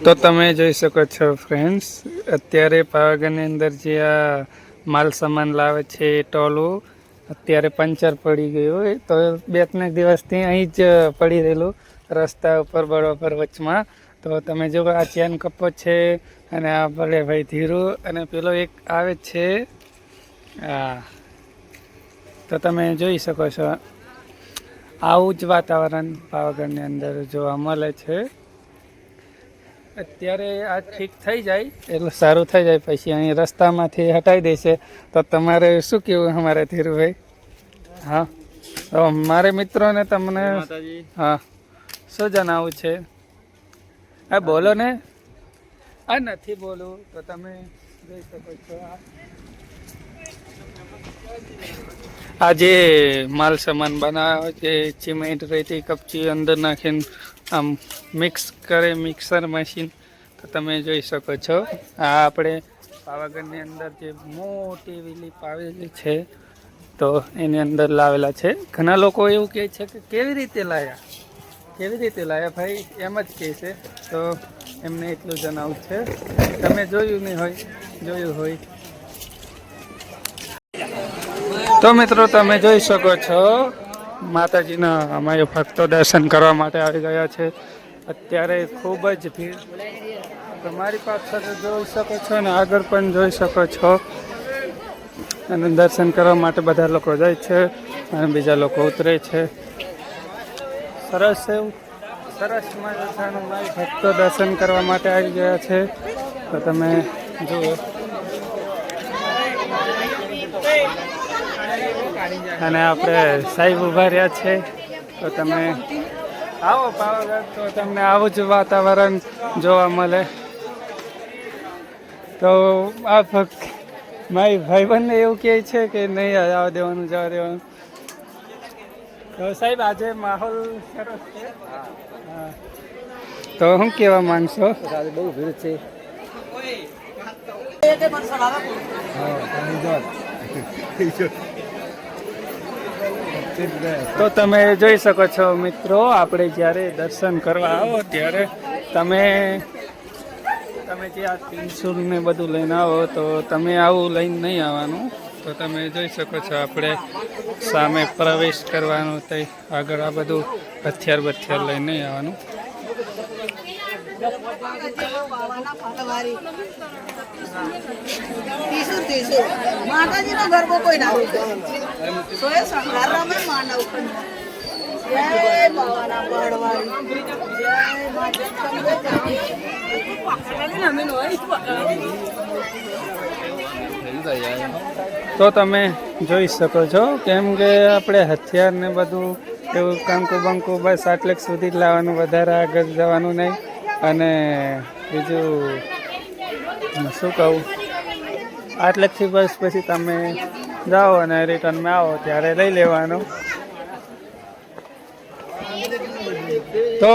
તો તમે જોઈ શકો છો ફ્રેન્ડ્સ, અત્યારે પાવાગઢની અંદર જે આ માલ સામાન લાવે છે એ ટોલું અત્યારે પંચર પડી ગયું હોય તો 2-3 દિવસથી અહીં જ પડી રહેલું રસ્તા ઉપર બરોબર વચમાં. તો તમે જો આ ચેન કપો છે અને આ ભલે ભાઈ ધીરુ અને પેલો એક આવે છે આ. તો તમે જોઈ શકો છો આવું જ વાતાવરણ પાવાગઢની અંદર જોવા મળે છે. અત્યારે આ ઠીક થઈ જાય એટલે સારું થઈ જાય પછી અહીં રસ્તામાંથી હટાવી દેશે. તો તમારે શું કહેવું અમારે ધીરુભાઈ? હા, તો મારે મિત્રોને તમને હા શું જણાવવું છે? હા બોલો ને. આ નથી બોલવું તો તમે જોઈ શકો છો આ જે માલ સામાન બનાવે છે સિમેન્ટ રેતી કપચી અંદર નાખીને આમ મિક્સ કરે મિક્સર મશીન. તો તમે જોઈ શકો છો આ આપણે પાવાગઢની અંદર જે મોટી વિલીપ આવેલી છે તો એની અંદર લાવેલા છે. ઘણા લોકો એવું કહે છે કે કેવી રીતે લાયા ભાઈ એમ જ કહે છે. તો એમને એટલું જણાવું છે, તમે જોયું નહીં હોય, જોયું હોય તો મિત્રો તમે જોઈ શકો છો માતાજીના અમારા ભક્તો દર્શન કરવા માટે આવી ગયા છે. અત્યારે ખૂબ જ ભીડ તમારી પાછળ જોઈ શકો છો અને આગળ પણ જોઈ શકો છો. અને દર્શન કરવા માટે બધા લોકો જાય છે અને બીજા લોકો ઉતરે છે. સરસ એવું સરસ મજાનું મારી ભક્તો દર્શન કરવા માટે આવી ગયા છે. તો તમે જુઓ અને આપણે સાહેબ ઊભા રહ્યા છે. તો તમે આવો પાવાગઢ તો તમને આવું જ વાતાવરણ જોવા મળે. તો આ મારી ભાઈબંધને એવું કહે છે કે નહીં આવવા દેવાનું, જવા દેવાનું. તો સાહેબ આજે માહોલ સરસ છે. હા, તો શું કહેવા માંગશો? આજે બહુ ભીડ છે. તો તમે જોઈ શકો છો મિત્રો, આપણે જ્યારે દર્શન કરવા આવો ત્યારે તમે જે આ ત્રિશુલ ને બધું લઈને આવો તો તમે આવું લઈને નહીં આવવાનું. તો તમે જોઈ શકો છો આપણે સામે પ્રવેશ કરવાનો થઈ આગળ આ બધું હથિયાર લઈને નહીં આવવાનું. માતાજીનો ગરબો કોઈ ના સોએ શણગાર રમે માનવ જય બાવાના બળવાળી જય તો તમે જોઈ શકો છો કેમ કે આપણે હથિયાર ને બધું એવું કંકુ બંકુ બસ આટલેક સુધી જ લાવવાનું, વધારે આગળ જવાનું નહીં. અને બીજું શું કહું, આટલેકથી બસ પછી તમે જાઓ અને રિટર્નમાં આવો ત્યારે લઈ લેવાનું. તો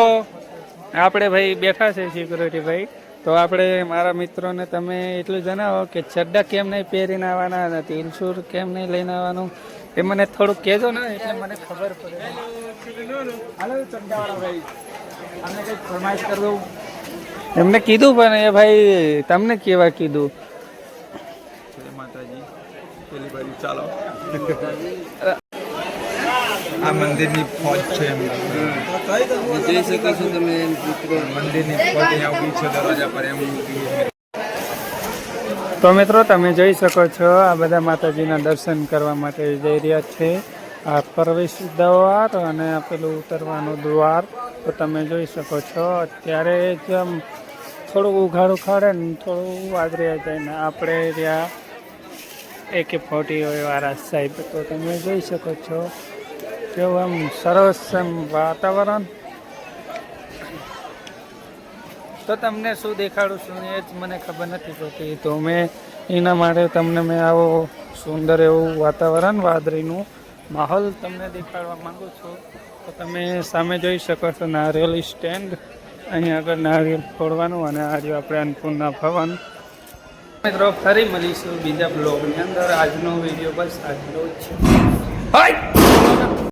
આપણે ભાઈ બેઠા છે સિક્યુરિટી ભાઈ. તો આપણે મારા મિત્રોને તમે એટલું જણાવો કે ચડ્ડા કેમ નહીં પહેરીને આવવાના અને ત્રિશુલ કેમ નહીં લઈને આવવાનું એ મને થોડુંક કહેજો ને, એટલે મને ખબર પડે. હાલો ચડ્ડાવાળા ભાઈ, અમને કંઈક ફરમાઈશ કરવું એમને કીધું પણ એ ભાઈ તમને કેવા કીધું? માતાજી પેલી બાજુ ચાલો. આ મંદિરની ફોજ છે. જોઈ શકો છો તમે મિત્રો, મંદિરની ફોજ અહીંયા ઊભી છે દરવાજા પર. એમ તો મિત્રો તમે જોઈ શકો છો આ બધા માતાજીના દર્શન કરવા માટે જઈ રહ્યા છે. આ પ્રવેશ દ્વાર અને આ પેલું ઉતરવાનું દ્વાર. તો તમે જોઈ શકો છો અત્યારે જ થોડું ઉઘાડું ખાડે ને થોડું વાદળી જાય ને આપણે રહ્યા AK-40 વાળા સાહેબ. તો તમે જોઈ શકો છો કેવું આમ સરસ એમ વાતાવરણ. તો તમને શું દેખાડું છું એ જ મને ખબર નથી પડતી. તો મેં એના માટે તમને મેં આવો સુંદર એવું વાતાવરણ વાદળીનું માહોલ તમને દેખાડવા માગું છું. તો તમે સામે જોઈ શકો છો નારિયેલ સ્ટેન્ડ, અહીં આગળ નારિયેલ ફોડવાનું અને આજે આપણે અન્નપૂર્ણા ભવન. મિત્રો ફરી મળીશું બીજા બ્લોગની અંદર. આજનો વિડીયો બસ આટલો જ છે.